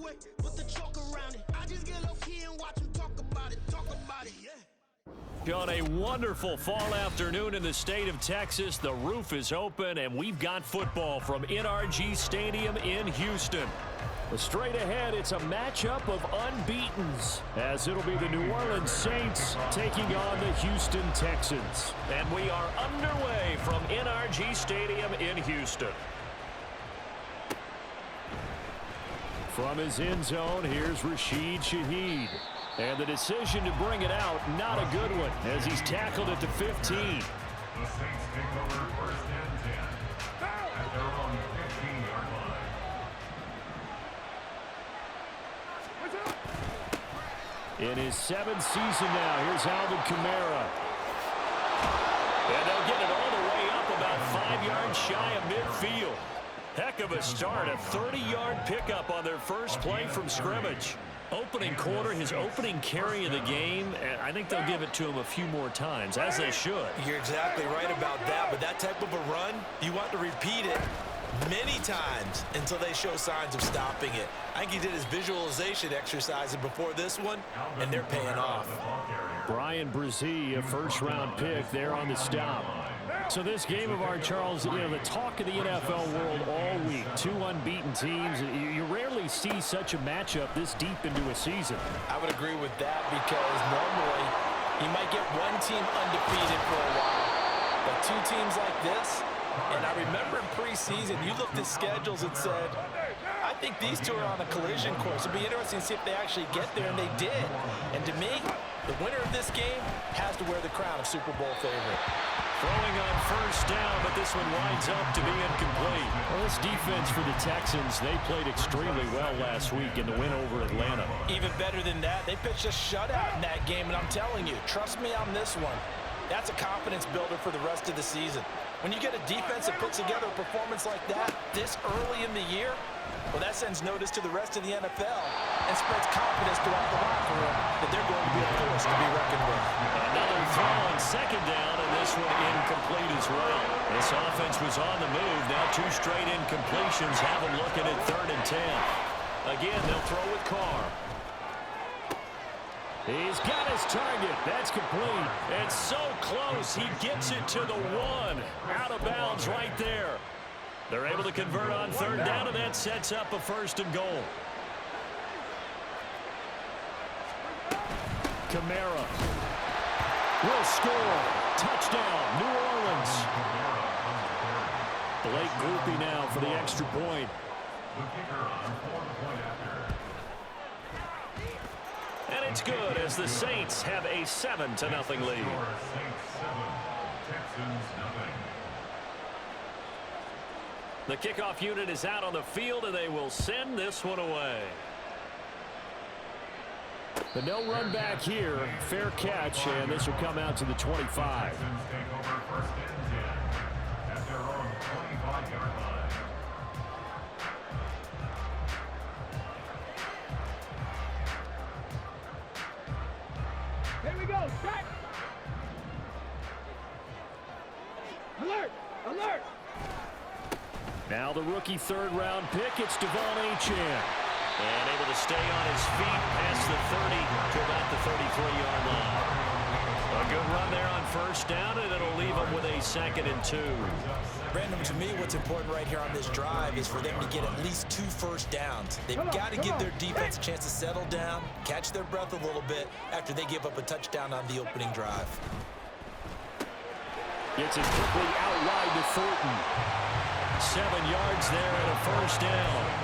way, put the chalk around it. I just get low key and watch them talk about it, yeah. On a wonderful fall afternoon in the state of Texas, the roof is open and we've got football from NRG Stadium in Houston. Straight ahead, it's a matchup of unbeatens, as it'll be the New Orleans Saints taking on the Houston Texans. And we are underway from NRG Stadium in Houston. From his end zone, here's Rashid Shaheed. And the decision to bring it out, not a good one, as he's tackled at the 15. The Saints take over first and 10 at their own 15-yard line. In his 7th season now, here's Alvin Kamara. And they'll get it all the way up about 5 yards shy of midfield. Heck of a start, a 30-yard pickup on their first play from scrimmage. Opening quarter, his opening carry of the game, and I think they'll give it to him a few more times, as they should. You're exactly right about that, but that type of a run, you want to repeat it many times until they show signs of stopping it. I think he did his visualization exercises before this one, and they're paying off. Brian Brzee, a first-round pick there on the stop. So this game of ours, Charles, you know, the talk of the NFL world all week. Two unbeaten teams. You rarely see such a matchup this deep into a season. I would agree with that because normally you might get one team undefeated for a while. But two teams like this, and I remember in preseason, you looked at schedules and said, I think these two are on a collision course. It'd be interesting to see if they actually get there, and they did. And to me, the winner of this game has to wear the crown of Super Bowl favorite. Throwing on first down, but this one winds up to be incomplete. Well, this defense for the Texans, they played extremely well last week in the win over Atlanta. Even better than that, they pitched a shutout in that game, and I'm telling you, trust me on this one, that's a confidence builder for the rest of the season. When you get a defense that puts together a performance like that this early in the year, well, that sends notice to the rest of the NFL and spreads confidence throughout the locker room that they're going to be a force to be reckoned with. Another throw on second down, and this one incomplete as well. This offense was on the move. Now two straight incompletions have them looking at 3rd and 10. Again, they'll throw with Carr. He's got his target. That's complete. It's so close. He gets it to the 1. Out of bounds right there. They're able to convert on 3rd down, and that sets up a 1st and goal. Kamara will score. Touchdown, New Orleans. Blake Grupe now for the extra point. And it's good as the Saints have a 7-0 lead. The kickoff unit is out on the field, and they will send this one away. But no run back here. Fair catch, and this will come out to the 25. Here we go, strike! Alert! Alert! Now the rookie 3rd-round pick, it's Devon Achane. And able to stay on his feet past the 30 to about the 33-yard line. A good run there on 1st down, and it'll leave them with a 2nd and 2. Brandon, to me, what's important right here on this drive is for them to get at least 2 first downs. They've got to give their defense a chance to settle down, catch their breath a little bit after they give up a touchdown on the opening drive. Gets it quickly out wide to Thornton. 7 yards there and a 1st down.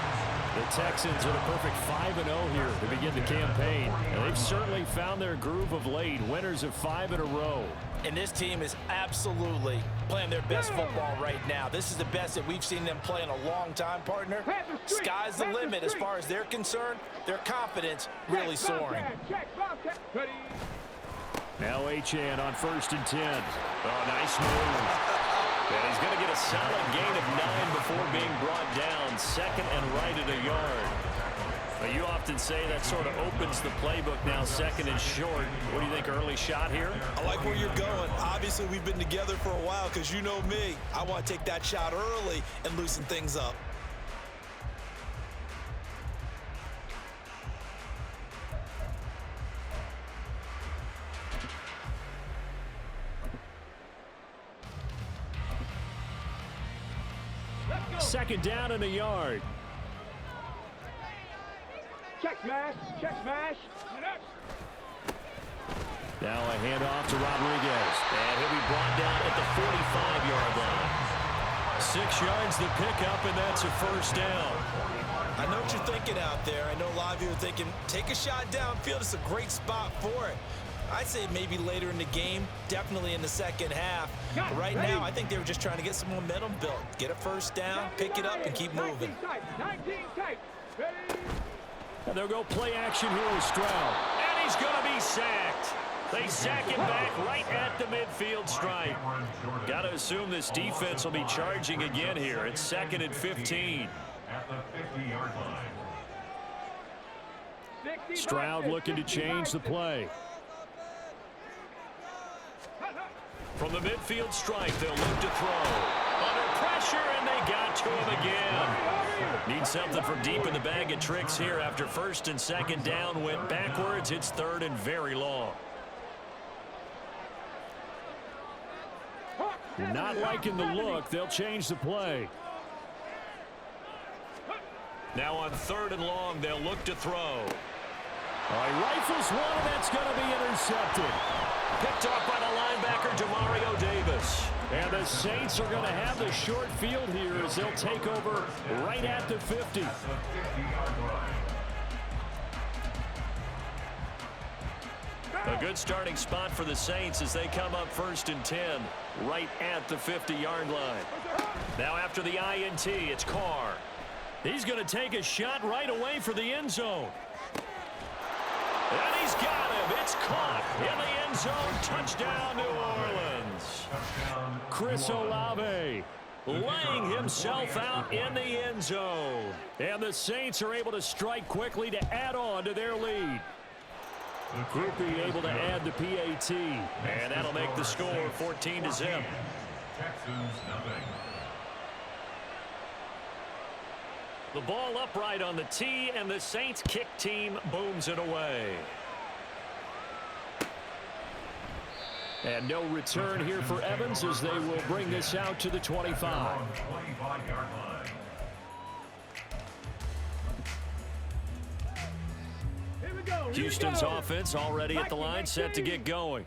The Texans are the perfect 5-0 here to begin the campaign. And they've certainly found their groove of late, winners of 5 in a row. And this team is absolutely playing their best football right now. This is the best that we've seen them play in a long time, partner. Sky's the limit as far as they're concerned. Their confidence really soaring. Now Achane on 1st and 10. Oh, nice move. And he's going to get a solid gain of 9 before being brought down. 2nd and right at a yard. But you often say that sort of opens the playbook now, 2nd and short. What do you think, early shot here? I like where you're going. Obviously, we've been together for a while because you know me. I want to take that shot early and loosen things up. second down and a yard. Check smash. Check smash. Now a handoff to Rodriguez. And he'll be brought down at the 45-yard line. 6 yards the pickup, and that's a first down. I know what you're thinking out there. I know a lot of you are thinking, take a shot downfield. It's a great spot for it. I'd say maybe later in the game, definitely in the second half. But right now, I think they were just trying to get some momentum built. Get a first down, pick it up, and keep moving. 19 tight. Ready? And they'll go play action here with Stroud. And he's going to be sacked. They sack him back right at the midfield stripe. Got to assume this defense will be charging again here. It's 2nd and 15. At the 50-yard line. Stroud looking to change the play. From the midfield stripe, they'll look to throw. Under pressure, and they got to him again. Need something from deep in the bag of tricks here after 1st and 2nd down went backwards. It's 3rd and very long. Not liking the look. They'll change the play. Now on 3rd and long, they'll look to throw. He rifles one, and that's going to be intercepted. Picked off by the linebacker, Demario Davis. And the Saints are going to have the short field here as they'll take over right at the 50. At the 50-yard line. A good starting spot for the Saints as they come up 1st and 10 right at the 50-yard line. Now after the INT, it's Carr. He's going to take a shot right away for the end zone. And he's got him. It's caught in the end zone. Touchdown, New Orleans. Chris Olave laying himself out in the end zone. And the Saints are able to strike quickly to add on to their lead. Groupie able to add the PAT. And that'll make the score 14-0. Texans, nothing. The ball upright on the tee, and the Saints kick team booms it away. And no return here for Evans as they will bring this out to the 25. 25-yard line. Here we go. Houston's offense already at the line, set to get going.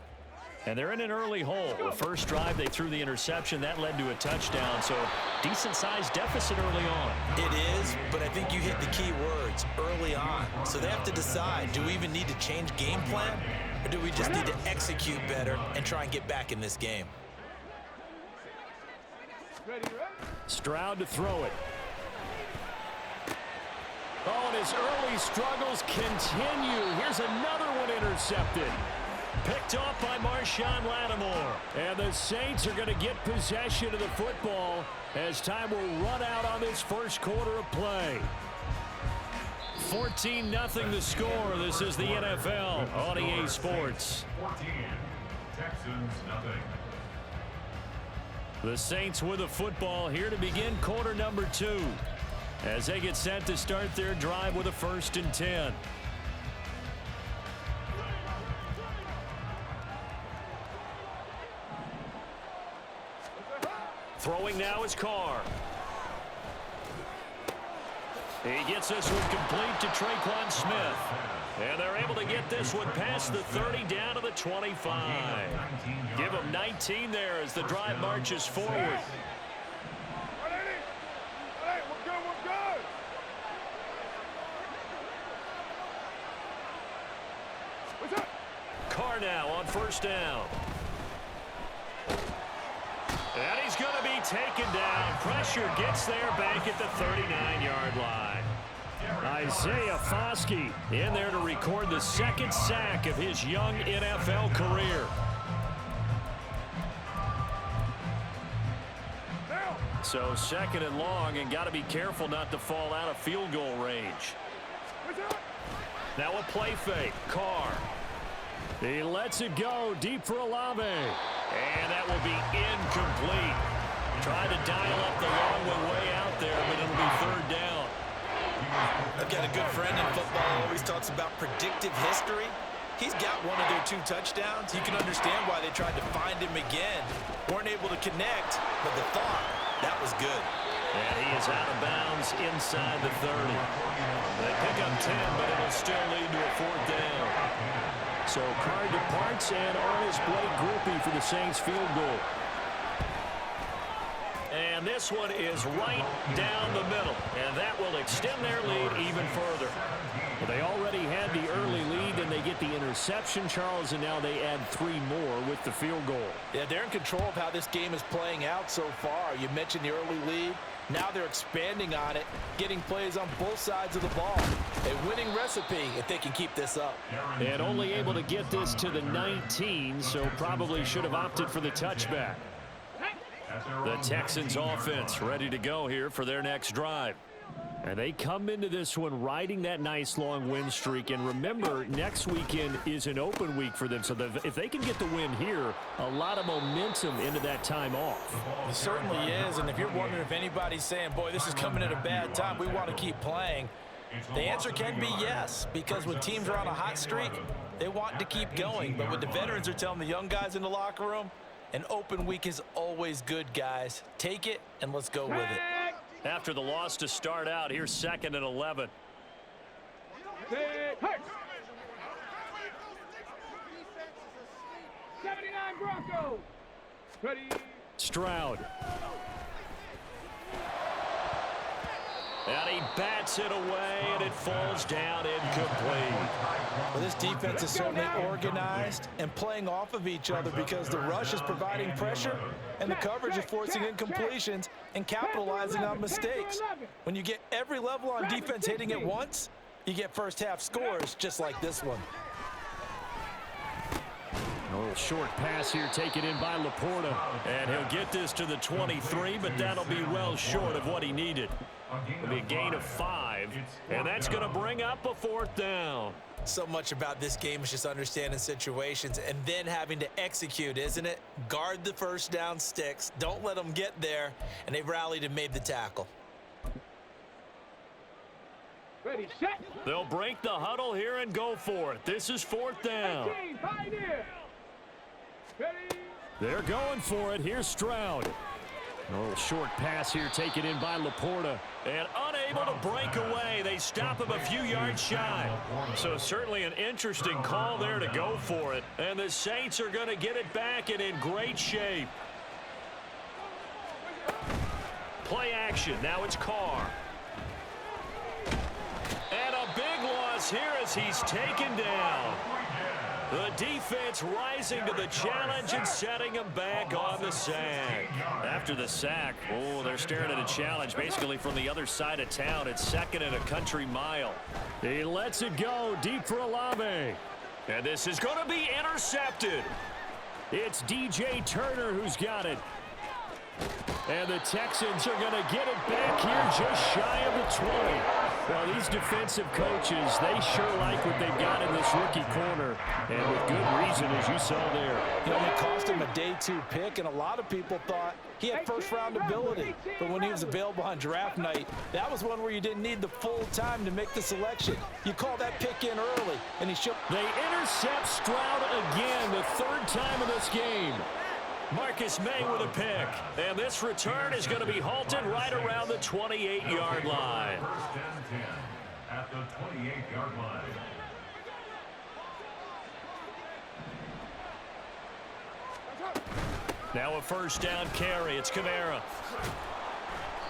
And they're in an early hole. The first drive, they threw the interception. That led to a touchdown, so decent-sized deficit early on. It is, but I think you hit the key words, early on. So they have to decide, do we even need to change game plan, or do we just need to execute better and try and get back in this game? Stroud to throw it. Oh, and his early struggles continue. Here's another one intercepted. Picked off by Marshawn Lattimore. And the Saints are going to get possession of the football as time will run out on this first quarter of play. 14-0 the score. This is the NFL on EA Sports. 14. Texans, nothing. The Saints with the football here to begin quarter number 2 as they get set to start their drive with a 1st and 10. Throwing now is Carr. He gets this one complete to Traquan Smith. And they're able to get this one past the 30 down to the 25. Give them 19 there as the drive marches forward. Carr now on 1st down. And he's going to be taken down. Pressure gets there back at the 39-yard line. Isaiah Foskey in there to record the 2nd sack of his young NFL career. So 2nd and long, and got to be careful not to fall out of field goal range. Now a play fake. Carr. He lets it go deep for Olave. And that will be incomplete. Trying to dial up the long one way out there, but it'll be 3rd down. I've got a good friend in football who always talks about predictive history. He's got one of their 2 touchdowns. You can understand why they tried to find him again. Weren't able to connect, but the thought, that was good. And he is out of bounds inside the 30. They pick up 10, but it'll still lead to a 4th down. So Card departs, and on is Blake Grippy for the Saints field goal. And this one is right down the middle, and that will extend their lead even further. Well, they already had the early lead, and they get the interception, Charles, and now they add 3 more with the field goal. Yeah, they're in control of how this game is playing out so far. You mentioned the early lead. Now they're expanding on it, getting plays on both sides of the ball. A winning recipe if they can keep this up. And only able to get this to the 19, so probably should have opted for the touchback. The Texans offense ready to go here for their next drive. And they come into this one riding that nice long win streak. And remember, next weekend is an open week for them. So if they can get the win here, a lot of momentum into that time off. It certainly is. And if you're wondering if anybody's saying, boy, this is coming at a bad time, we want to keep playing, the answer can be yes. Because when teams are on a hot streak, they want to keep going. But what the veterans are telling the young guys in the locker room, an open week is always good, guys. Take it, and let's go with it. After the loss to start out, here's 2nd and 11. Hey! 79 Broncos. Ready. Stroud. And he bats it away, and it falls down incomplete. Well, this defense is certainly organized and playing off of each other because the rush is providing pressure and the coverage is forcing incompletions and capitalizing on mistakes. When you get every level on defense hitting at once, you get first-half scores just like this one. A little short pass here taken in by Laporta. And he'll get this to the 23, but that'll be well short of what he needed. It'll be a gain of 5, and that's going to bring up a 4th down. So much about this game is just understanding situations and then having to execute, isn't it? Guard the first down sticks. Don't let them get there, and they've rallied and made the tackle. Ready, set. They'll break the huddle here and go for it. This is 4th down. 18, Pioneer. Ready. They're going for it. Here's Stroud. A little short pass here taken in by Laporta. And unable to break away. They stop him a few yards shy. So certainly an interesting call there to go for it. And the Saints are going to get it back and in great shape. Play action. Now it's Carr. And a big loss here as he's taken down. The defense rising to the challenge and setting him back on the sack. After the sack, oh, they're staring at a challenge basically from the other side of town. It's 2nd and a country mile. He lets it go deep for Olave. And this is going to be intercepted. It's DJ Turner who's got it. And the Texans are going to get it back here just shy of the 20. Well, these defensive coaches, they sure like what they've got in this rookie corner. And with good reason, as you saw there. You know, it cost him a day 2 pick, and a lot of people thought he had first-round ability. But when he was available on draft night, that was one where you didn't need the full time to make the selection. You call that pick in early, and he should. They intercept Stroud again, the 3rd time in this game. Marcus May with a pick. And this return is going to be halted right around the 28-yard line. First and 10 at the 28-yard line. Now a first down carry. It's Kamara.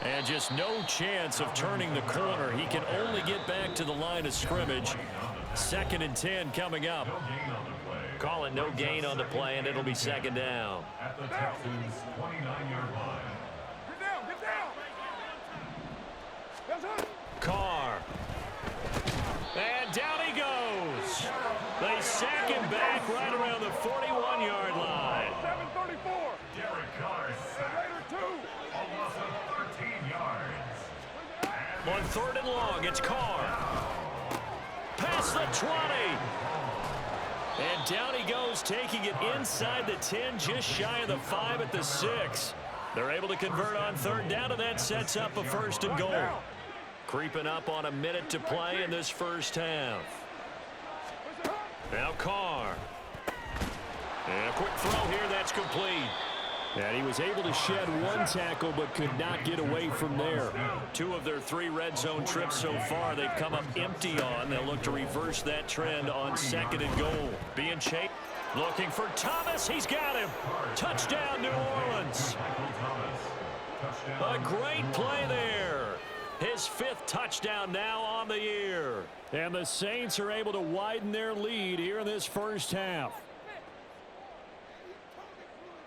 And just no chance of turning the corner. He can only get back to the line of scrimmage. 2nd and 10 coming up. Call it no gain on the play, and it'll be 2nd down. At the Texans' 29-yard line. Get down. Carr. And down he goes. They sack him back right around the 41-yard line. 734. Derek Carr sacked. Almost 13 yards. On 3rd and long, it's Carr. Past the 20. And down he goes, taking it inside the 10, just shy of the 5 at the 6. They're able to convert on 3rd down, and that sets up a 1st and goal. Creeping up on a minute to play in this first half. Now Carr. And a quick throw here, that's complete. And he was able to shed one tackle but could not get away from there. 2 of their 3 red zone trips so far they've come up empty on. They'll look to reverse that trend on 2nd and goal. Being chased. Looking for Thomas. He's got him. Touchdown, New Orleans. A great play there. His 5th touchdown now on the year. And the Saints are able to widen their lead here in this first half.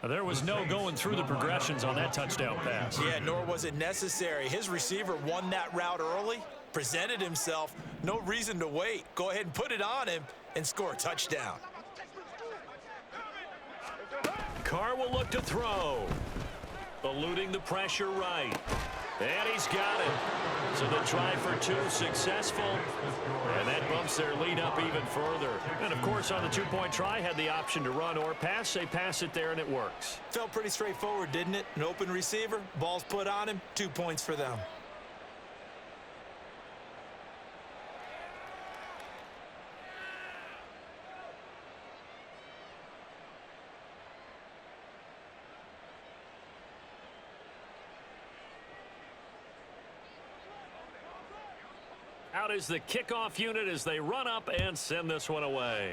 There was no going through the progressions on that touchdown pass. Yeah, nor was it necessary. His receiver won that route early, presented himself. No reason to wait. Go ahead and put it on him and score a touchdown. Carr will look to throw. Eluding the pressure right. And he's got it. So the try for 2 successful. And that bumps their lead up even further. And, of course, on the 2-point try, had the option to run or pass. They pass it there, and it works. Felt pretty straightforward, didn't it? An open receiver, ball's put on him, 2 points for them. Out is the kickoff unit as they run up and send this one away.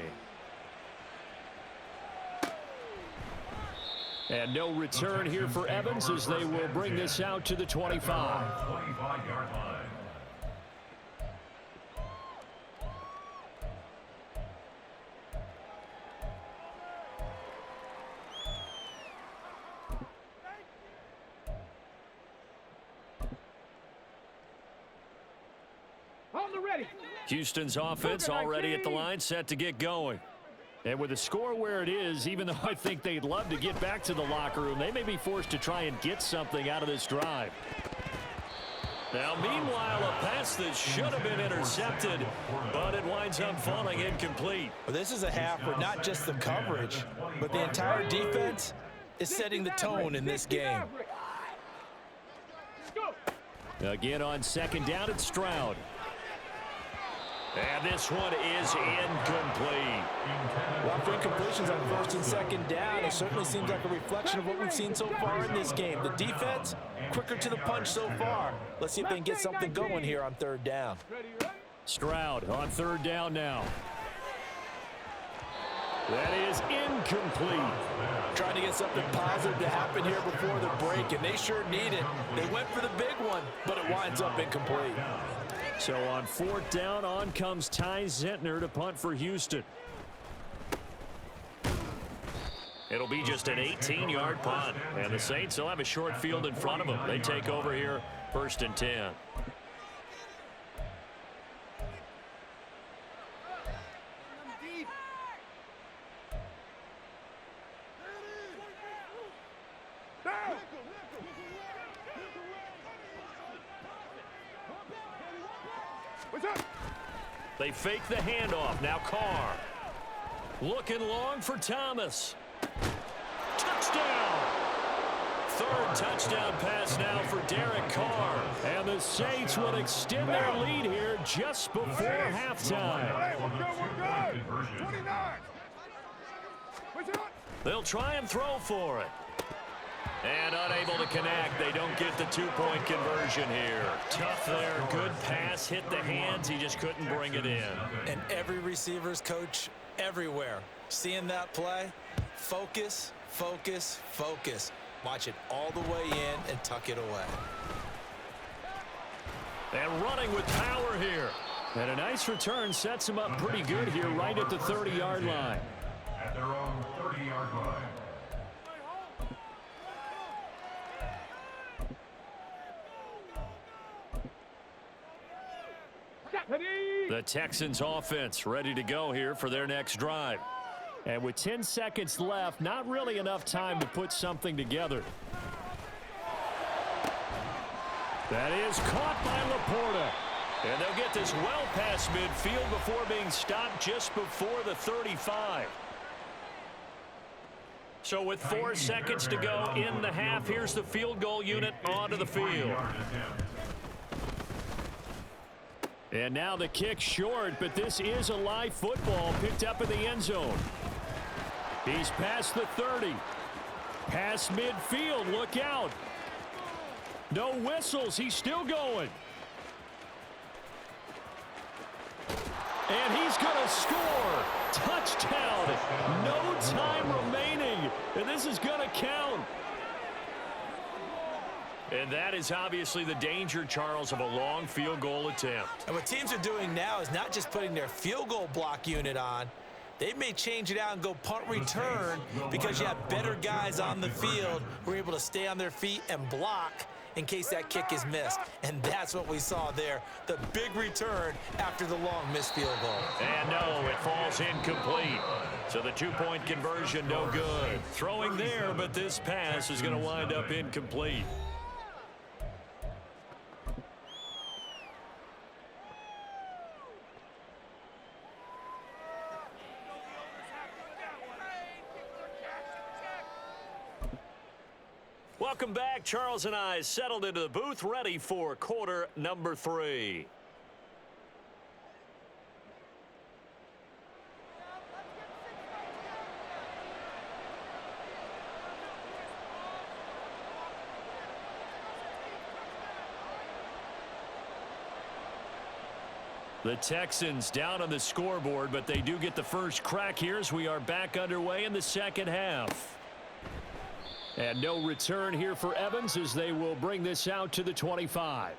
And no return here for Evans as they will bring this out to the 25. 25-yard line. Houston's offense already at the line, set to get going. And with the score where it is, even though I think they'd love to get back to the locker room, they may be forced to try and get something out of this drive. Now, meanwhile, a pass that should have been intercepted, but it winds up falling incomplete. Well, this is a half where not just the coverage, but the entire defense is setting the tone in this game. Again on 2nd down, it's Stroud. And this one is incomplete. Well, for incompletions on 1st and 2nd down, it certainly seems like a reflection of what we've seen so far in this game. The defense, quicker to the punch so far. Let's see if they can get something going here on 3rd down. Stroud on 3rd down now. That is incomplete. Trying to get something positive to happen here before the break, and they sure need it. They went for the big one, but it winds up incomplete. So on 4th down, on comes Ty Zentner to punt for Houston. It'll be just an 18-yard punt, and the Saints will have a short field in front of them. They take over here 1st and 10. They fake the handoff. Now Carr. Looking long for Thomas. Touchdown! 3rd touchdown pass now for Derek Carr. And the Saints will extend their lead here just before halftime. Hey, we're good. 29. They'll try and throw for it. And unable to connect. They don't get the 2-point conversion here. Tough there. Good pass. Hit the hands. He just couldn't bring it in. And every receiver's coach everywhere. Seeing that play, focus, focus, focus. Watch it all the way in and tuck it away. And running with power here. And a nice return sets him up pretty good here right at the 30-yard line. At their own 30-yard line. The Texans offense ready to go here for their next drive. And with 10 seconds left, not really enough time to put something together. That is caught by Laporta. And they'll get this well past midfield before being stopped just before the 35. So with 4 seconds to go in the half, here's the field goal unit onto the field. And now the kick short, but this is a live football picked up in the end zone. He's past the 30. Past midfield, look out. No whistles, he's still going. And he's going to score. Touchdown. No time remaining. And this is going to count. And that is obviously the danger, Charles, of a long field goal attempt. And what teams are doing now is not just putting their field goal block unit on. They may change it out and go punt return because you have better guys on the field who are able to stay on their feet and block in case that kick is missed. And that's what we saw there, the big return after the long missed field goal. And no, it falls incomplete. So the two-point conversion, no good. Throwing there, but this pass is going to wind up incomplete. Welcome back. Charles and I settled into the booth, ready for quarter number 3. The Texans down on the scoreboard, but they do get the first crack here as we are back underway in the second half. And no return here for Evans as they will bring this out to the 25.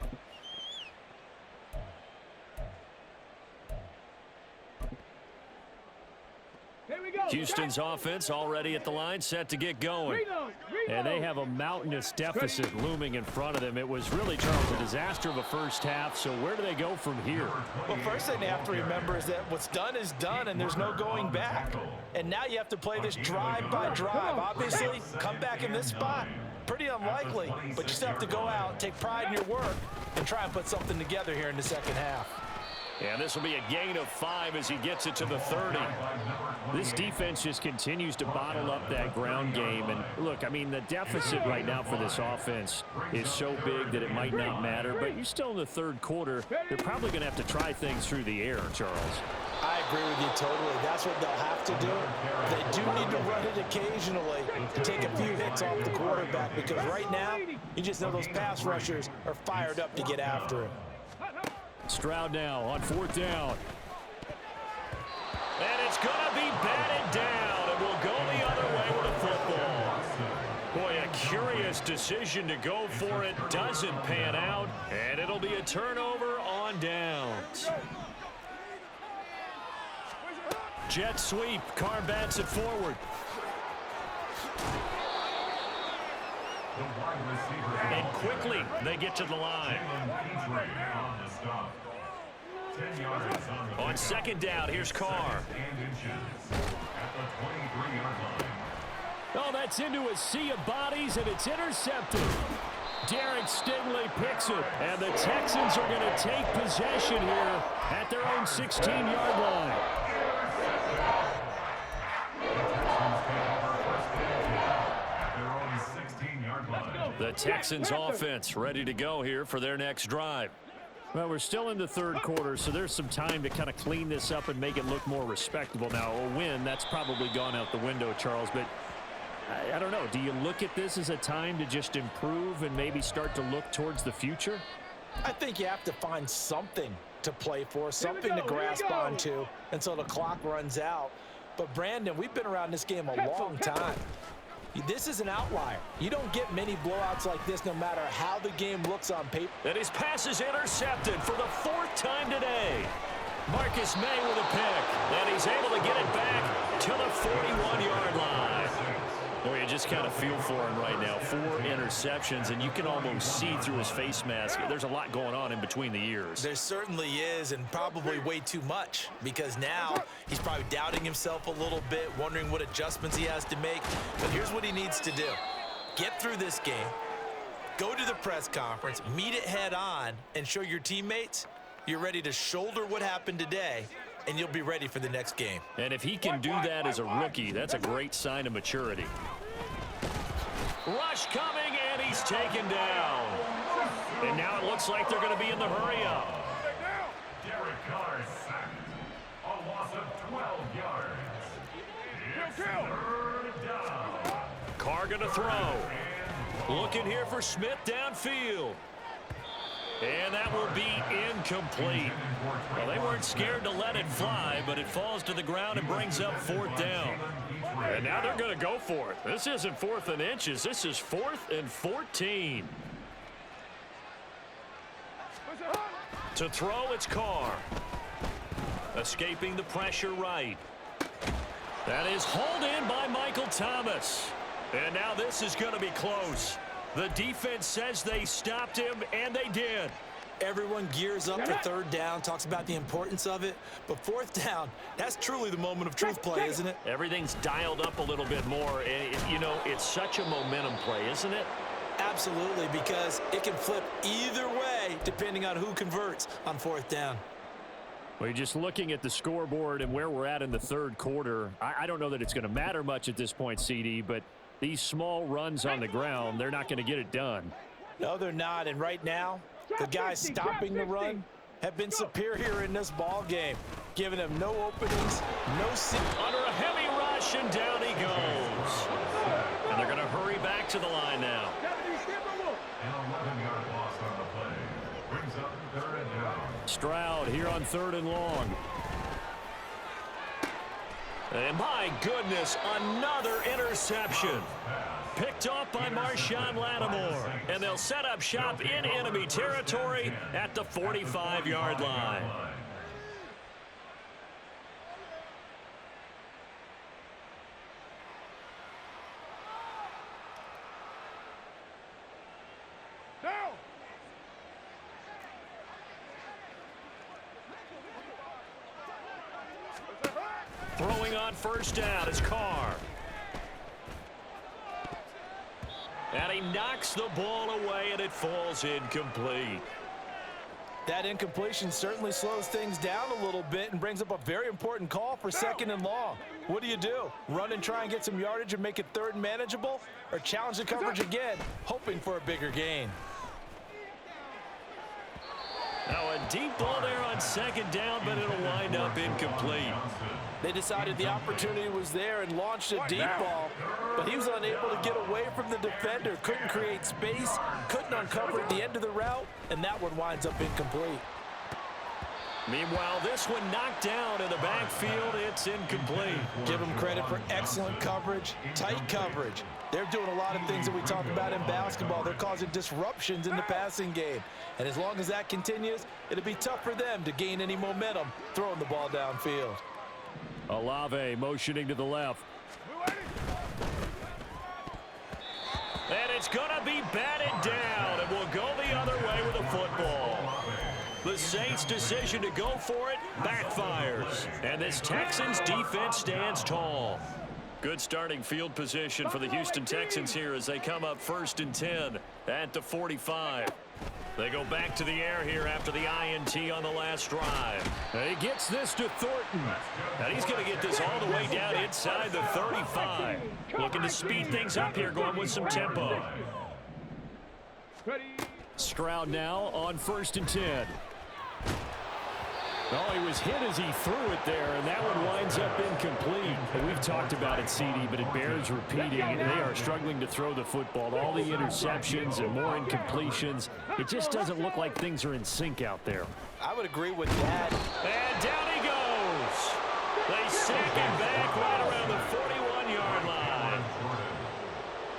Houston's offense already at the line, set to get going. And they have a mountainous deficit looming in front of them. It was really, Charles, a disaster of a first half, so where do they go from here? Well, first thing they have to remember is that what's done is done, and there's no going back. And now you have to play this drive by drive. Obviously, come back in this spot, pretty unlikely, but you still have to go out, take pride in your work, and try and put something together here in the second half. And this will be a gain of 5 as he gets it to the 30. This defense just continues to bottle up that ground game. And look, I mean, the deficit right now for this offense is so big that it might not matter. But you're still in the third quarter. They're probably going to have to try things through the air, Charles. I agree with you totally. That's what they'll have to do. They do need to run it occasionally to take a few hits off the quarterback, because right now, you just know those pass rushers are fired up to get after him. Stroud now on 4th down. And it's going to be batted down, and we'll go the other way with the football. Boy, a curious decision to go for it. Doesn't pan out, and it'll be a turnover on downs. Jet sweep. Carr bats it forward. And quickly, they get to the line. On 2nd down, here's Carr. Oh, that's into a sea of bodies, and it's intercepted. Derek Stingley picks it, and the Texans are going to take possession here at their own 16-yard line. The Texans offense ready to go here for their next drive. Well, we're still in the third quarter, so there's some time to kind of clean this up and make it look more respectable. Now, a win, that's probably gone out the window, Charles, but I don't know. Do you look at this as a time to just improve and maybe start to look towards the future? I think you have to find something to play for, something to grasp onto until the clock runs out. But, Brandon, we've been around this game a long time. This is an outlier. You don't get many blowouts like this no matter how the game looks on paper. And his pass is intercepted for the 4th time today. Marcus May with a pick, and he's able to get it back to the 41-yard line. Boy, you just kind of feel for him right now. 4 interceptions, and you can almost see through his face mask. There's a lot going on in between the ears. There certainly is, and probably way too much, because now he's probably doubting himself a little bit, wondering what adjustments he has to make. But here's what he needs to do. Get through this game, go to the press conference, meet it head on, and show your teammates you're ready to shoulder what happened today, and you'll be ready for the next game. And if he can do that as a rookie, that's a great sign of maturity. Rush coming, and he's taken down. And now it looks like they're going to be in the hurry-up. Derek Carr sacked. A loss of 12 yards. It's 3rd down. Carr going Looking to throw. Looking here for Smith downfield. And that will be incomplete. Well, they weren't scared to let it fly, but it falls to the ground and brings up 4th down. And now they're going to go for it. This isn't 4th and inches. This is 4th and 14. To throw, it's Carr. Escaping the pressure right. That is hauled in by Michael Thomas. And now this is going to be close. The defense says they stopped him, and they did. Everyone gears up for 3rd down, talks about the importance of it. But 4th down, that's truly the moment of truth play, isn't it? Everything's dialed up a little bit more. And, you know, it's such a momentum play, isn't it? Absolutely, because it can flip either way depending on who converts on 4th down. Well, you're just looking at the scoreboard and where we're at in the 3rd quarter. I don't know that it's going to matter much at this point, CD, but these small runs on the ground, they're not going to get it done. No, they're not. And right now, the guys stopping the run have been superior in this ball game, giving them no openings, no seat. Under a heavy rush, and down he goes. And they're going to hurry back to the line now. An 11-yard loss on the play. Brings up 3rd and down. Stroud here on 3rd and long. And my goodness, another interception. Picked off by Marshawn Lattimore. And they'll set up shop in enemy territory at the 45-yard line. Down. Throwing on 1st down is Carr. And he knocks the ball away, and it falls incomplete. That incompletion certainly slows things down a little bit and brings up a very important call for 2nd and long. What do? Run and try and get some yardage and make it 3rd and manageable? Or challenge the coverage again, hoping for a bigger gain? Now a deep ball there on 2nd down, but it'll wind up incomplete. They decided the opportunity was there and launched a deep ball, but he was unable to get away from the defender, couldn't create space, couldn't uncover at the end of the route, and that one winds up incomplete. Meanwhile, this one knocked down in the backfield. It's incomplete. Give them credit for excellent coverage, tight coverage. They're doing a lot of things that we talk about in basketball. They're causing disruptions in the passing game. And as long as that continues, it'll be tough for them to gain any momentum throwing the ball downfield. Olave motioning to the left. And it's going to be batted down, and we'll go the other way with the football. The Saints' decision to go for it backfires, and this Texans defense stands tall. Good starting field position for the Houston Texans here as they come up 1st and 10 at the 45. They go back to the air here after the INT on the last drive. And he gets this to Thornton. And he's going to get this all the way down inside the 35. Looking to speed things up here, going with some tempo. Stroud now on 1st and 10. Oh, he was hit as he threw it there, and that one winds up incomplete. And we've talked about it, CD, but it bears repeating. They are struggling to throw the football. All the interceptions and more incompletions. It just doesn't look like things are in sync out there. I would agree with that. And down he goes. They sack him back right around the 41-yard line.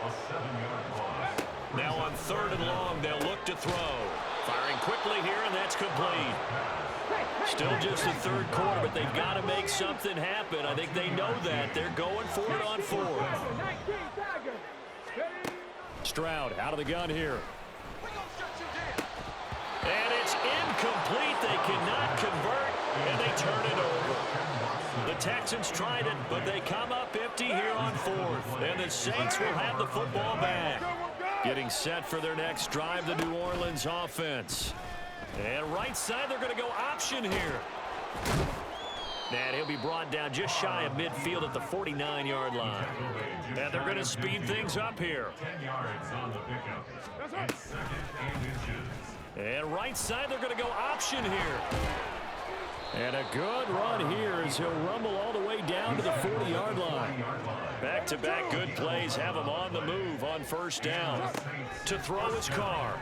A 7-yard loss. Now on 3rd and long, they'll look to throw. Firing quickly here, and that's complete. Still just the 3rd quarter, but they've got to make something happen. I think they know that. They're going for it on 4th. Stroud out of the gun here. And it's incomplete. They cannot convert, and they turn it over. The Texans tried it, but they come up empty here on 4th. And the Saints will have the football back. Getting set for their next drive, the New Orleans offense. And right side, they're going to go option here. And he'll be brought down just shy of midfield at the 49-yard line. And they're going to speed things up here. 10 yards on the pickup. It's 2nd and inches. And right side, they're going to go option here. And a good run here as he'll rumble all the way down to the 40-yard line. Back-to-back good plays have him on the move on first down. To throw his Carr.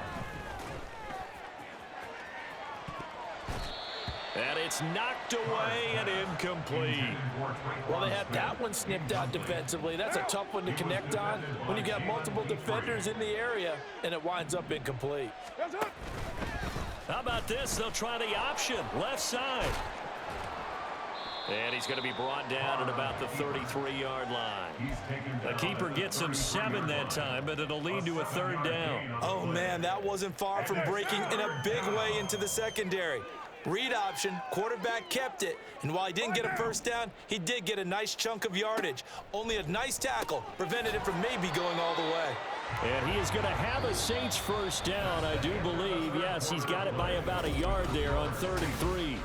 And it's knocked away and incomplete. Well, they had that one snipped out defensively. That's a tough one to connect on when you got multiple defenders in the area, and it winds up incomplete. How about this? They'll try the option, left side. And he's going to be brought down at about the 33-yard line. The keeper gets him 7 that time, but it'll lead to a third down. Oh, man, that wasn't far from breaking in a big way into the secondary. Read option, quarterback kept it, and while he didn't get a first down, he did get a nice chunk of yardage. Only a nice tackle prevented it from maybe going all the way. And he is going to have a Saints first down, I do believe. Yes, he's got it by about a yard there on 3rd and 3.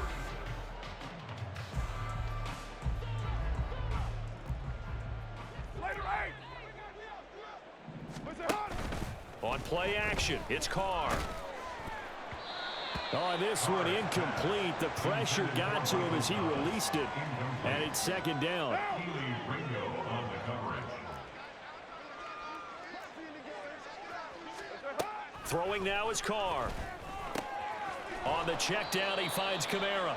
On play action, it's Carr. Oh, this one incomplete. The pressure got to him as he released it. And it's 2nd down. Throwing now is Carr. On the check down, he finds Kamara.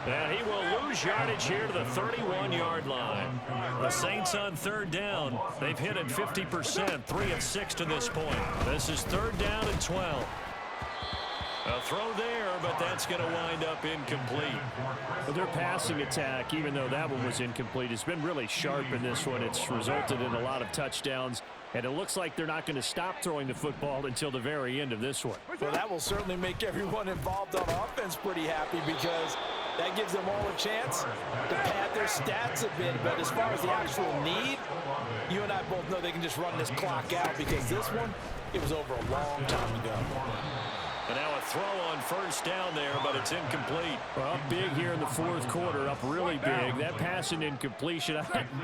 And he will lose yardage here to the 31-yard line. The Saints on 3rd down. They've hit it 50%, 3 of 6 to this point. This is 3rd down and 12. A throw there, but that's going to wind up incomplete. Well, their passing attack, even though that one was incomplete, has been really sharp in this one. It's resulted in a lot of touchdowns, and it looks like they're not going to stop throwing the football until the very end of this one. Well, that will certainly make everyone involved on offense pretty happy because that gives them all a chance to pad their stats a bit. But as far as the actual need, you and I both know they can just run this clock out because this one, it was over a long time ago. And now a throw on first down there, but it's incomplete. Well, up big here in the 4th quarter, up really big. That pass and incompletion,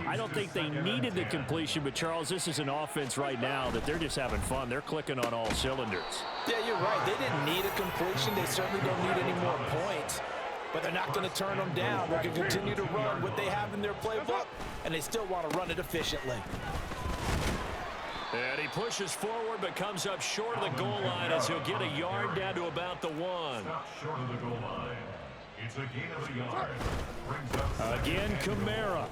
I don't think they needed the completion, but Charles, this is an offense right now that they're just having fun. They're clicking on all cylinders. Yeah, you're right. They didn't need a completion. They certainly don't need any more points, but they're not going to turn them down. They're going to continue to run what they have in their playbook, and they still want to run it efficiently. And he pushes forward but comes up short of the goal line as he'll get a yard down to about the 1. Short of the goal line. It's a gain of a yard. Again, Kamara.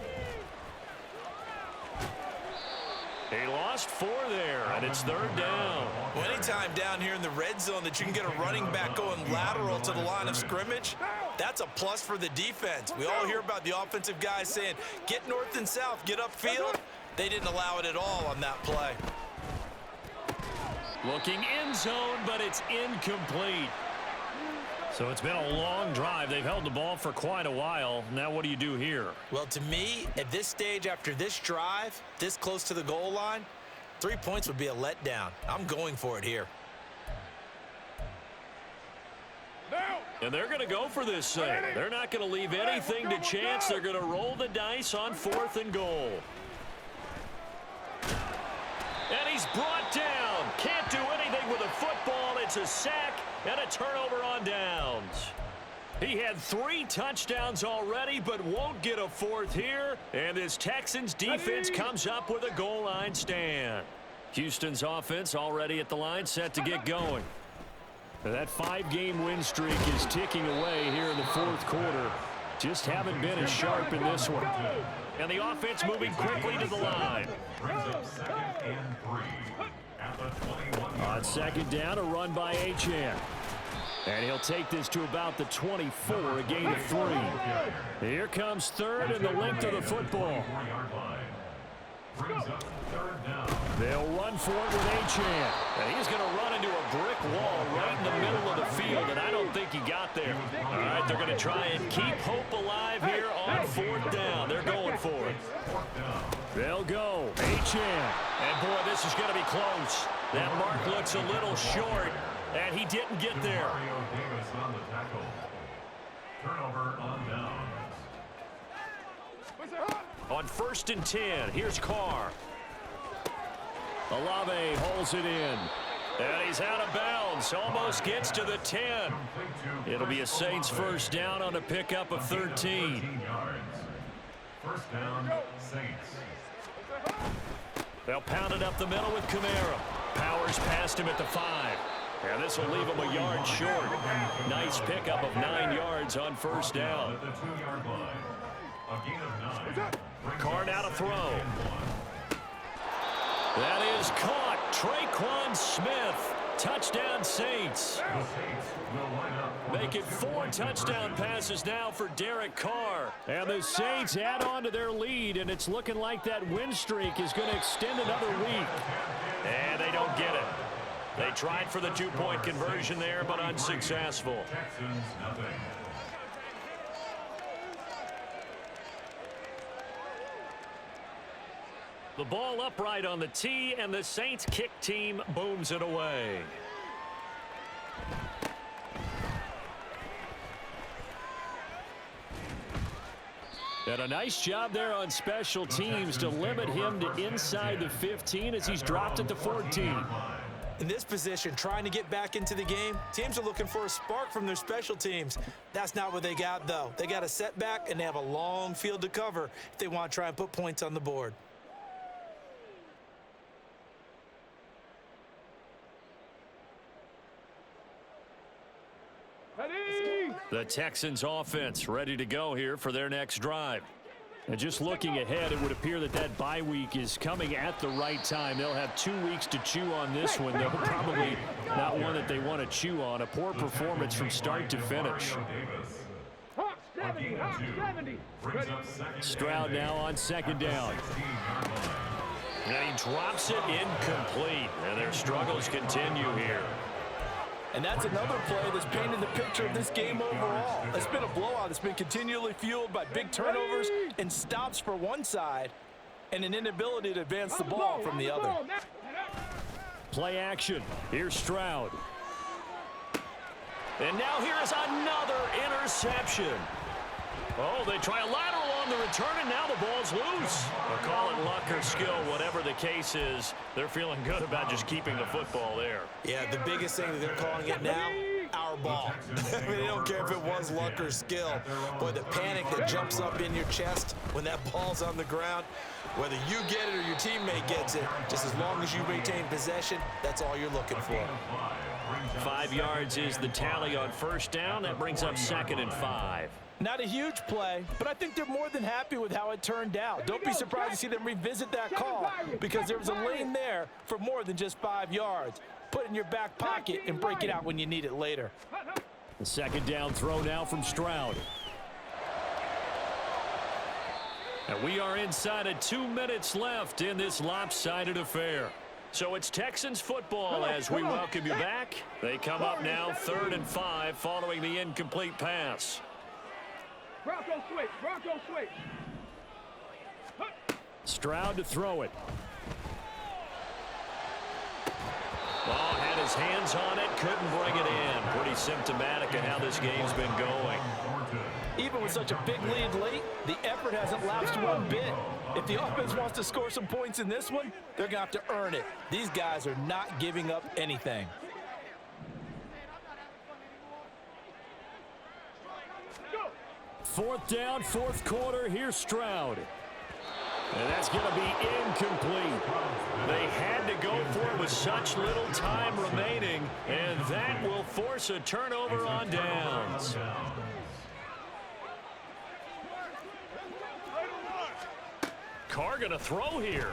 He lost 4 there, and it's 3rd down. Well, anytime down here in the red zone that you can get a running back going lateral to the line of scrimmage, that's a plus for the defense. We all hear about the offensive guys saying, get north and south, get upfield. They didn't allow it at all on that play. Looking end zone, but it's incomplete. So it's been a long drive. They've held the ball for quite a while. Now what do you do here? Well, to me, at this stage after this drive, this close to the goal line, 3 points would be a letdown. I'm going for it here. And they're going to go for this thing. They're not going to leave anything to chance. They're going to roll the dice on 4th and goal. And he's brought down. Can't do anything with a football. It's a sack and a turnover on downs. He had 3 touchdowns already, but won't get a 4th here. And this Texans defense comes up with a goal line stand. Houston's offense already at the line, set to get going. That 5-game win streak is ticking away here in the 4th quarter. Just haven't been as sharp in this one. And the offense moving quickly to the line. On 2nd down, a run by Achane. And he'll take this to about the 24, a gain of 3. Here comes 3rd and the length of the football. They'll run for it with Achane. And he's going to run into a brick wall right in the middle of the field, and I don't think he got there. All right, they're going to try and keep hope alive here on 4th down. They're going for it. They'll go. Achane. And, boy, this is going to be close. That mark looks a little short, and he didn't get there. Turnover on down. On 1st and 10, here's Carr. Olave holds it in. And he's out of bounds. Almost gets to the 10. It'll be a Saints first down on a pickup of 13. First down, Saints. They'll pound it up the middle with Kamara. Powers past him at the 5. And this will leave him a yard short. Nice pickup of 9 yards on first down. At the 2-yard line. A gain of 9. Carr now to throw. That is caught. Traquan Smith. Touchdown Saints. The Saints will line up. Make it 4 touchdown passes now for Derek Carr. And the Saints add on to their lead, and it's looking like that win streak is going to extend another week. And they don't get it. They tried for the 2-point conversion there, but unsuccessful. Texans, nothing. The ball upright on the tee, and the Saints kick team booms it away. And a nice job there on special teams to limit him to inside the 15 as he's dropped at the 14. In this position, trying to get back into the game, teams are looking for a spark from their special teams. That's not what they got, though. They got a setback, and they have a long field to cover if they want to try and put points on the board. The Texans offense ready to go here for their next drive. And just looking ahead, it would appear that that bye week is coming at the right time. They'll have 2 weeks to chew on this one, though probably not one that they want to chew on. A poor performance from start to finish. Stroud now on second down. And he drops it incomplete. And their struggles continue here. And that's another play that's painted the picture of this game overall. It's been a blowout. It's been continually fueled by big turnovers and stops for one side and an inability to advance the ball from the other. Play action. Here's Stroud. And now here is another interception. Oh, they try a lateral on the return, and now the ball's loose. They'll call it luck or skill, whatever the case is. They're feeling good about just keeping the football there. Yeah, the biggest thing that they're calling it now, our ball. I mean, they don't care if it was luck or skill. Boy, the panic that jumps up in your chest when that ball's on the ground, whether you get it or your teammate gets it, just as long as you maintain possession, that's all you're looking for. 5 yards is the tally on first down. That brings up 2nd and 5. Not a huge play, but I think they're more than happy with how it turned out. Don't be surprised to see them revisit that call because there was a lane there for more than just 5 yards. Put it in your back pocket and break it out when you need it later. The second down throw now from Stroud. And we are inside of 2 minutes left in this lopsided affair. So it's Texans football as we welcome you back. They come up now 3rd and 5 following the incomplete pass. Bronco switch. Stroud to throw it. Oh, had his hands on it, couldn't bring it in. Pretty symptomatic of how this game's been going. Even with such a big lead late, the effort hasn't lapsed one bit. If the offense wants to score some points in this one, they're going to have to earn it. These guys are not giving up anything. Fourth down, fourth quarter. Here's Stroud. And that's going to be incomplete. They had to go for it with such little time remaining, and that will force a turnover on downs. Carr going to throw here.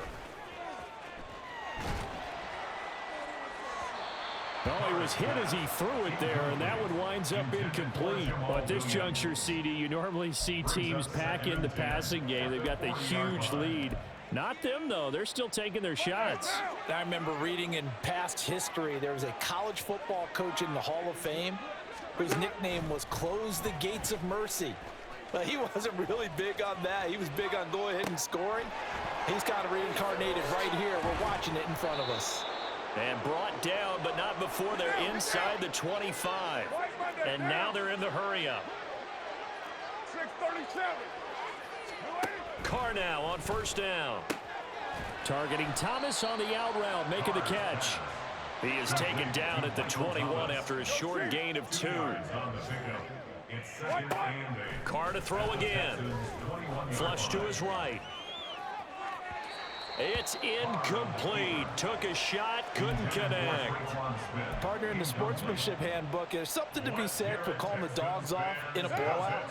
Oh, he was hit as he threw it there, and that one winds up incomplete. But at this juncture, CD, you normally see teams pack in the passing game. They've got the huge lead. Not them, though. They're still taking their shots. I remember reading in past history, there was a college football coach in the Hall of Fame whose nickname was Close the Gates of Mercy. But he wasn't really big on that. He was big on go ahead and scoring. He's kind of reincarnated right here. We're watching it in front of us. And brought down, but not before they're inside the 25. And now they're in the hurry-up. 6:37. Carr now on first down. Targeting Thomas on the out route, making the catch. He is taken down at the 21 after a short gain of 2. Carr to throw again. Flush to his right. It's incomplete. Took a shot, couldn't connect. Partner, in the sportsmanship handbook, there's something to be said for calling the dogs off in a blowout.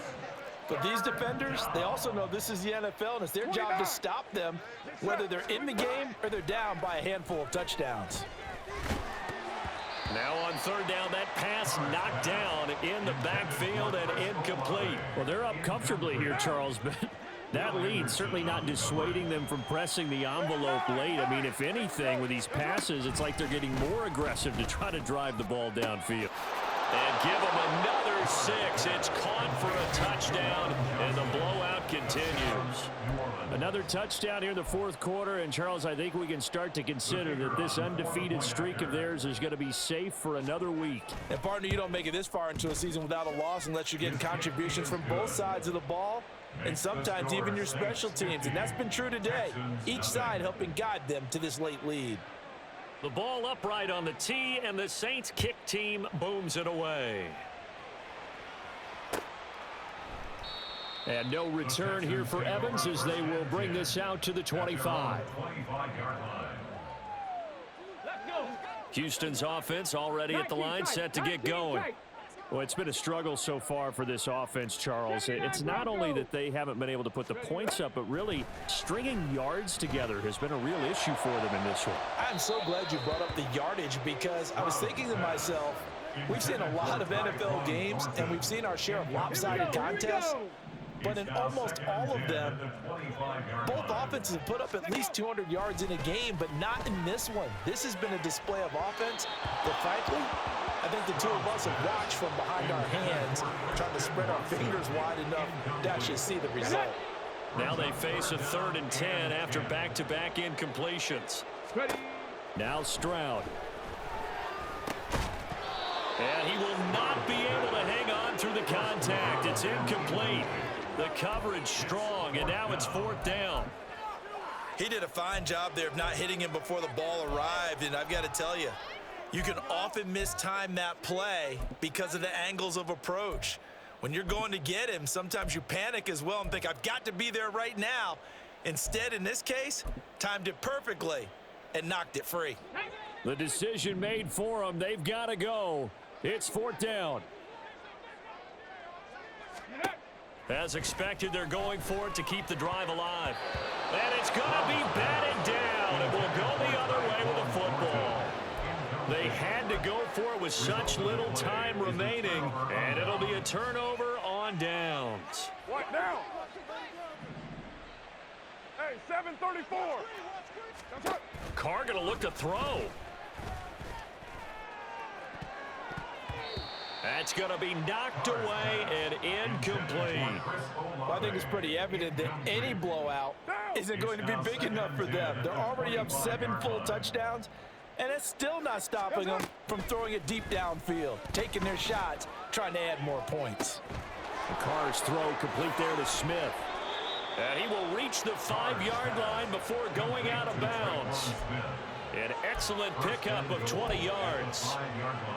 But these defenders, they also know this is the NFL, and it's their job to stop them, whether they're in the game or they're down by a handful of touchdowns. Now on third down, that pass knocked down in the backfield and incomplete. Well, they're up comfortably here, Charles, but that lead certainly not dissuading them from pressing the envelope late. I mean, if anything, with these passes, it's like they're getting more aggressive to try to drive the ball downfield. And give them another 6. It's caught for a touchdown, and the blowout continues. Another touchdown here in the fourth quarter, and Charles, I think we can start to consider that this undefeated streak of theirs is going to be safe for another week. And partner, you don't make it this far into a season without a loss unless you're getting contributions from both sides of the ball, and sometimes even your special teams, and that's been true today. Each side helping guide them to this late lead. The ball upright on the tee, and the Saints kick team booms it away. And no return here for Evans as they will bring this out to the 25. Houston's offense already at the line, set to get going. Well, it's been a struggle so far for this offense, Charles. It's not only that they haven't been able to put the points up, but really stringing yards together has been a real issue for them in this one. I'm so glad you brought up the yardage, because I was thinking to myself, we've seen a lot of NFL games, and we've seen our share of lopsided contests. But in almost all of them, both offenses have put up at least 200 yards in a game, but not in this one. This has been a display of offense that, frankly, I think the two of us have watched from behind our hands, trying to spread our fingers wide enough to actually see the result. Now they face a 3rd and 10 after back-to-back incompletions. Now Stroud. And he will not be able to hang on through the contact. It's incomplete. The coverage strong, and now it's 4th down. He did a fine job there of not hitting him before the ball arrived, and I've got to tell you, you can often mistime that play because of the angles of approach. When you're going to get him, sometimes you panic as well and think, I've got to be there right now. Instead, in this case, timed it perfectly and knocked it free. The decision made for them. They've got to go. It's 4th down. As expected, they're going for it to keep the drive alive. And it's going to be batted down. It will go the other way with the football. They had to go for it with such little time remaining, and it'll be a turnover on downs. What now? Hey, 7:34. That's right. Carr going to look to throw. That's going to be knocked away and incomplete. Well, I think it's pretty evident that any blowout isn't going to be big enough for them. They're already up 7 full touchdowns, and it's still not stopping them from throwing it deep downfield, taking their shots, trying to add more points. The Carr's throw complete there to Smith. And he will reach the 5-yard line before going out of bounds. An excellent pickup of 20 yards.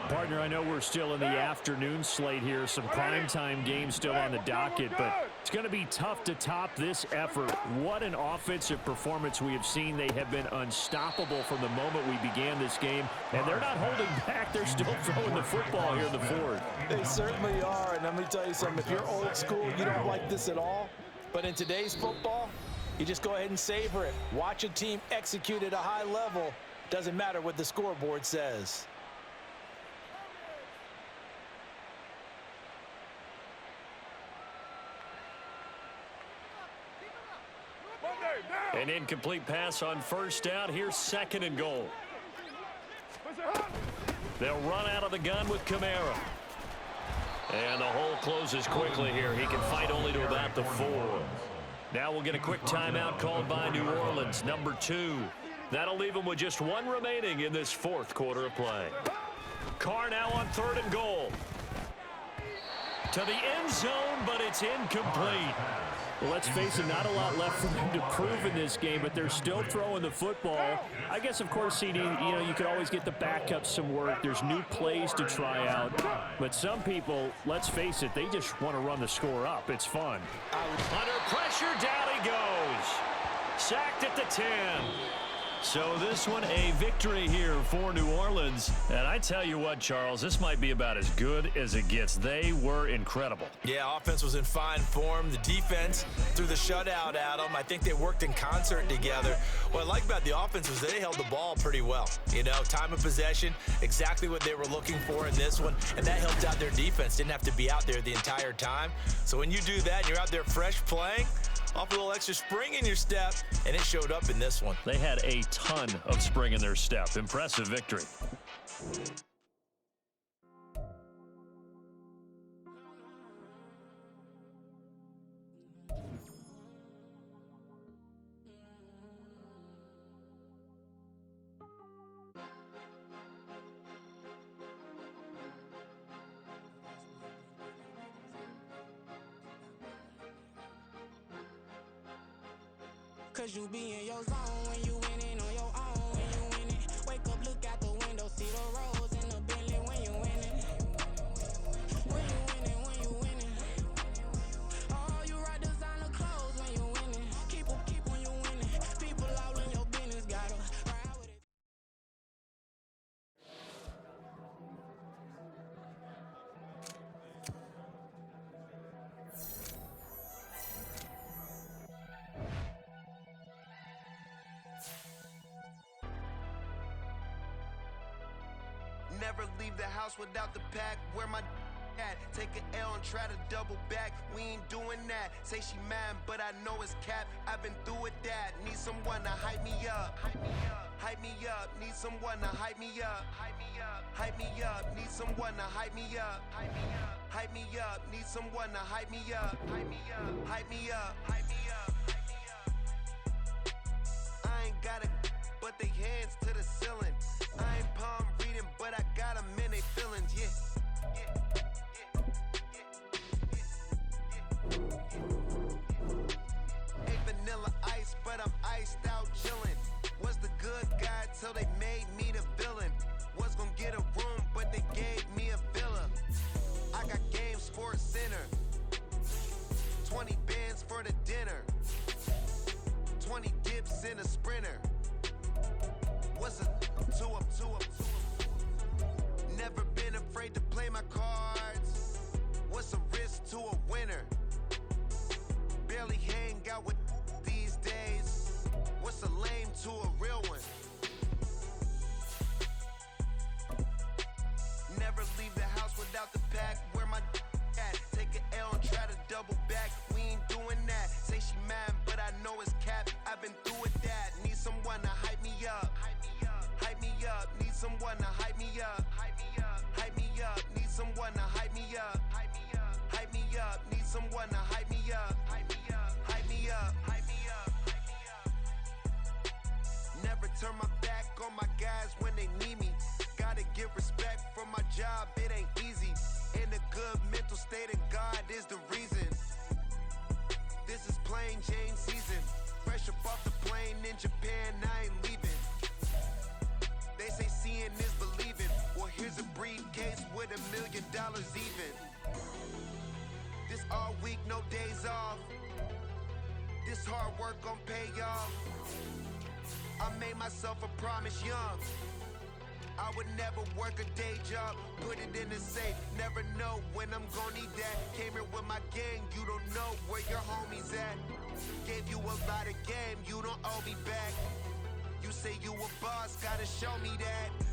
Partner, I know we're still in the afternoon slate here. Some primetime games still on the docket, but it's going to be tough to top this effort. What an offensive performance we have seen. They have been unstoppable from the moment we began this game, and they're not holding back. They're still throwing the football here in the fourth. They certainly are, and let me tell you something. If you're old school, you don't like this at all. But in today's football, you just go ahead and savor it. Watch a team execute at a high level. Doesn't matter what the scoreboard says. An incomplete pass on first down. Here's 2nd and goal. They'll run out of the gun with Kamara. And the hole closes quickly here. He can fight only to about the 4. Now we'll get a quick timeout called by New Orleans, number 2. That'll leave them with just 1 remaining in this 4th quarter of play. Carr now on 3rd and goal. To the end zone, but it's incomplete. Well, let's face it, not a lot left for them to prove in this game, but they're still throwing the football. I guess, of course, CD, you could always get the backups some work. There's new plays to try out. But some people, let's face it, they just want to run the score up. It's fun. Under pressure, down he goes. Sacked at the 10. So this one, a victory here for New Orleans. And I tell you what, Charles, this might be about as good as it gets. They were incredible. Yeah, offense was in fine form. The defense threw the shutout at them. I think they worked in concert together. What I like about the offense was they held the ball pretty well. Time of possession, exactly what they were looking for in this one. And that helped out their defense. Didn't have to be out there the entire time. So when you do that and you're out there fresh playing, off a little extra spring in your step, and it showed up in this one. They had a ton of spring in their step. Impressive victory. Cause you be in your zone when you winning on your own. When you winning, wake up, look out the window, see the rose in the Bentley when you winning. When you winning, when you winning. Oh, you rock designer clothes when you winning. Keep when you winning. People all in your business, gotta ride with it. Never leave the house without the pack. Where my at? Take an L and try to double back. We ain't doing that. Say she mad, but I know it's cap. I've been through with that. Need someone to hype me up. Hype me up. Hype me up. Need someone to hype me up. Hype me up. Hype me up. Need someone to hype me up. Hype me up. Hype me up. Need someone to hype me up. Hype me up. Hype me up. Hype me up. Hype me up. I ain't got it, but they hands to the ceiling. I ain't palm reading, but I got them in they feelings, yeah. Ain't vanilla ice, but I'm iced out chillin'. Was the good guy till they made me the villain. Was gonna get a room, but they gave me a villa. I got game Sports Center. 20 bands for the dinner. 20 dips in a sprinter. What's a two up? Never been afraid to play my cards. What's a risk to a winner? Barely hang out with these days. What's a lame to a real one? Never leave the house without the pack. Where my at? Take an L and try to double back. We ain't doing that. Say she mad, but I know it's cap. I've been through with that. Need someone to hype me up. Hype me up. Hype me up. Need someone to hype me up. Hype me up. Hype me up. Need someone to hype me up. Hype me up. Hype me up. Need someone to hype me up. Hype me up. Hype me up. Hype me up. Hype me up. Never turn my back on my guys when they need me. Gotta give respect for my job, it ain't easy. In a good mental state and God is the reason. This is plain Jane season. Fresh up off the plane in Japan, I ain't leaving. They say seeing is believing. Well, here's a briefcase with $1 million even. This all week, no days off. This hard work gon' pay off. I made myself a promise young. I would never work a day job, put it in the safe. Never know when I'm gon' need that. Came here with my gang, you don't know where your homies at. Gave you a lot of game, you don't owe me back. You say you a boss, gotta show me that.